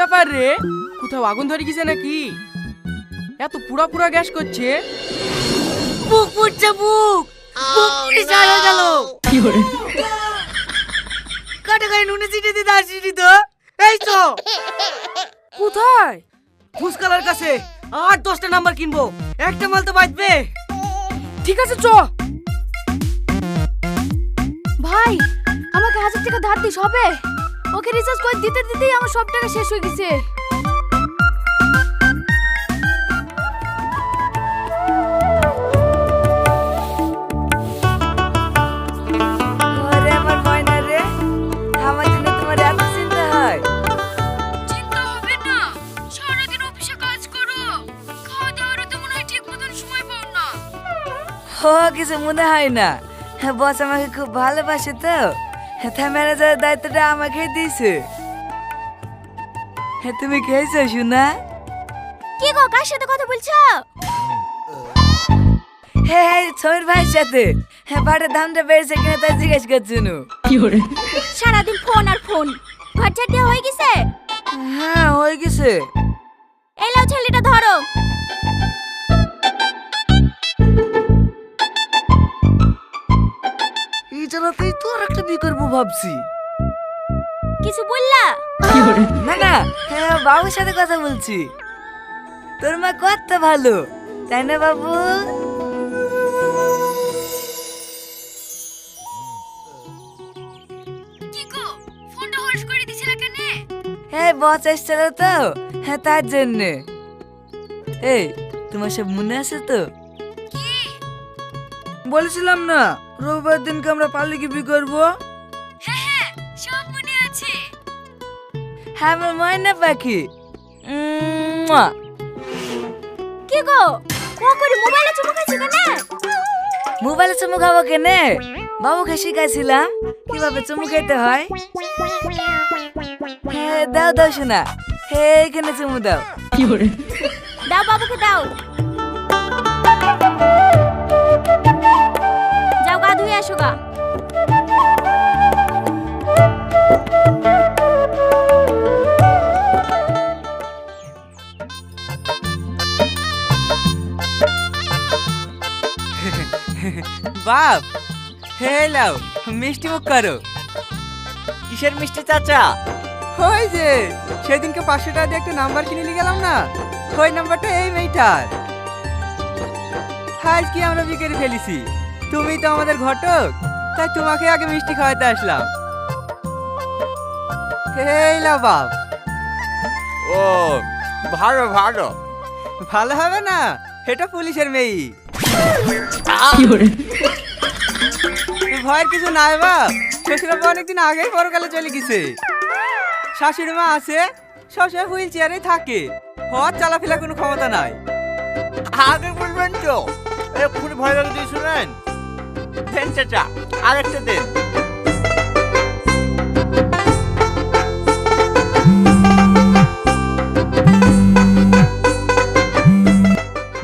ব্যাপার রে? কোথাও আগুন ধরে গেছে নাকি? এত পুরা পুরা গ্যাস করছে। বুক পুড়ছে, বুক বিশাল হয়ে গেল। কাটে গায়ে নুনে চিটে দিতে আসিনি তো। এই তো কোথায়? ফুসকালার কাছে 8-10টা নাম্বার কিনবো, একটা মাল তো বাঁচবে। ঠিক আছে চ। ভাই আমাকে 1000 টাকা ধার দিস হবে? ওকে রিচার্জ করে দিতে দিতেই আমার সব টাকা শেষ হয়ে গেছে। আরে আমার ময়না রে, আমার জন্য তোমার এত চিন্তা হয়? চিন্তা হবে না, সারাদিন অফিসে কাজ করো, খাওয়া দাওয়ারও তো মনে হয় ঠিক মতন সময় পাও না। কিছু মনে হয় না, বস আমাকে খুব ভালোবাসে তো, তাই ম্যানেজারের দায়িত্বটা আমাকে দিয়েছে। তুমি খেয়েছো শোনা? কি গো, কার সাথে কথা বলছো? হ্যাঁ সমীর ভাইয়ের সাথে। ভাড়ার দামটা বেড়েছে কিনা তাই জিজ্ঞেস করছিল। সারাদিন ফোন আর ফোন। ঘর ঝাড় দেওয়া হয়ে গেছে? হ্যাঁ হয়ে গেছে। এলাও ছেলেটা ধরো। এই জানাতেই তো আর একটা বিয়ে করবো ভাবছি। কিছু বললা? না না, বাবুর সাথে কথা বলছি। তোর মা কত ভালো, তাই না বাবু? কি গো, ফোনটা হোল্ড করে দিছিলা কেন? হ্যাঁ বস এসেছিল তো, তার জন্য। এই তোমার সব মনে আছে তো? কি বলেছিলাম না রবিবার দিনকে আমরা পারলে কি বিয়ে করবো। হ্যাঁ হ্যাঁ, সব মনে আছে। হ্যাঁ আমার ময়না পাখি। কি গো, ও করে মোবাইলে চুমু খাইছো কেন? মোবাইলে চুমু খাবো কেনে? বাবুকে শিখাইছিলাম কিভাবে চুমু খেতে হয়। হ্যাঁ দাও দাও শোনা, এখানে চুমু দাও। দাও বাবুকে দাও। যাও গা ধুয়ে আসো গা। বাপ, হেলাও মিষ্টি মুখ করো। কিসের মিষ্টি চাচা? ওই যে সেদিনকে 500 টাকা দিয়ে একটা নাম্বার কিনে নিয়ে গেলাম না, ওই নাম্বারটা এই মেয়েটার। আজ কি আমরা বিকেলে ফেলেছি, তুমি তো আমাদের ঘটক, তাই তোমাকে আগে মিষ্টি খাওয়াতে আসলাম। হেলা বাপ। ও ভালো ভালো। ভালো হবে না, এটা পুলিশের মেয়ে। ভয়ের কিছু নাই বাপ, শ্বশুরাব্বা অনেকদিন আগেই পরকালে চলে গেছে। শাশুড়ি মা আছে, সবসময় হুইল চেয়ারে থাকে, হওয়ার চলাফেরা কোনো ক্ষমতা নাই। আগে বলবেন তো, এক্ষুনি ভয় লাগে দিয়ে শুনেন। দেন চাচা, আরেকটা দেন।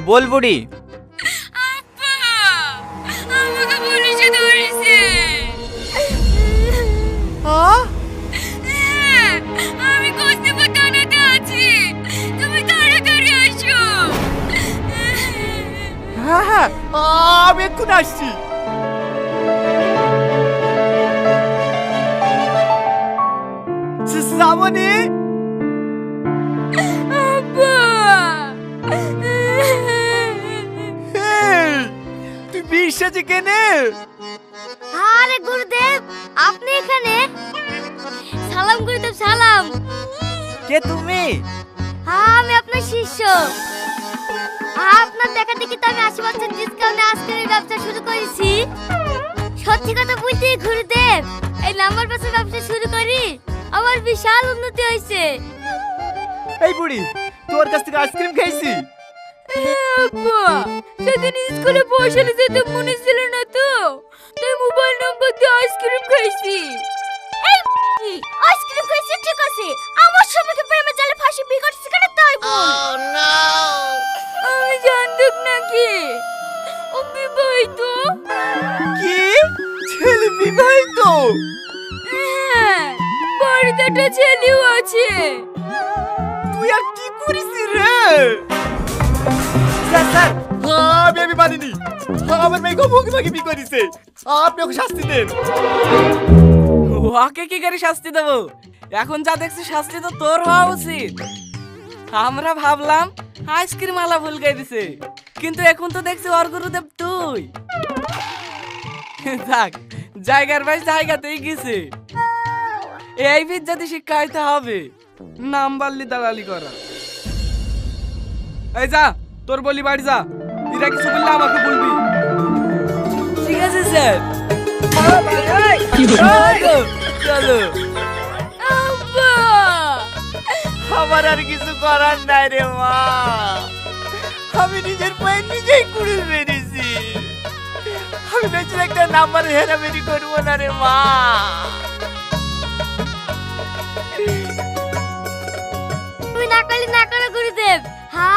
বল বুড়ি। আমাকে পুলিশে ধরেছে। আমি কস্তিপুর থানাতে আছি, তুমি তাড়াতাড়ি আসো। হ্যাঁ হ্যাঁ, আমি এক্ষুনি আসছি। শ্রাবণী, তুই বিশ্বাসে কেনে? আরে গুরুদেব, আপনি এখানে? সালাম গুরুদেব, সালাম। কে তুমি? আমি আপনার শিষ্য। আপনার দেখা দেখি তো আমি 80% ডিসকাউন্টে আইসক্রিমের ব্যবসা শুরু করেছি। সত্যি কথা বলতে গুরুদেব, এই নাম্বার পাসের ব্যবসা শুরু করি আমার বিশাল উন্নতি হয়েছে। এই বুড়ি, তোর কাছ থেকে আইসক্রিম খেয়েছি। আব্বা, সেদিন স্কুলে পয়সা যেতে মনে ছিল না তো, তাই মোবাইল নম্বর দিয়ে আইসক্রিম খাইছি। এই আইসক্রিম খাইছি ঠিক আছে, আমার স্বামীকে প্রেমে জালে ফাঁসি বিয়ে করছিস কেন তাই বল। আমি জানতুক নাকি ও বিবাহিত। কি? ছেলে বিবাহিত? হ্যাঁ, বাড়িতে একটা ছেলেও আছে। তুই আর কি করিস রে? স্যার স্যার, আমি মানিনি। আমার মেয়ে মুখে মুখে বি করিছে, আপনি ওকে শাস্তি দেন। ওকে কি করে শাস্তি দেবো? এখন যা দেখছি শাস্তি তো তোর হওয়া উচিত। আমরা ভাবলাম আইসক্রিম আলা ভুল গাই দিছে, কিন্তু এখন তো দেখছি ওর গুরুদেব তুই। থাক, জায়গার ভাই জায়গাতেই গেছে। এই যদি শিক্ষা হইতে হবে, নাম বাড়লি দালালি করা। এই যা, তোর বলি বাড়ি যা। এরা কিছু বললে আমাকে বলবি। ঠিক আছে স্যার। চলো। আব্বা আমার আর কিছু করার নাই রে মা, আমি নিজের পায়ে নিজেই কুড়ে বেরিয়েছি। আমি বেঁচে একটা নাম্বার হেরামেরি করবো না রে মা। তুমি না করলে না করো গুরুদেব,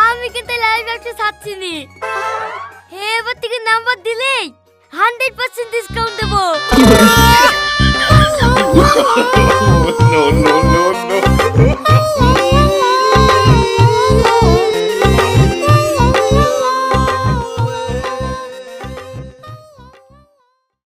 আমি কিন্তু লাইভ ব্যবসা ছাড়ছি নি। এবার থেকে নাম্বার দিলেই 100% ডিসকাউন্ট দেবো।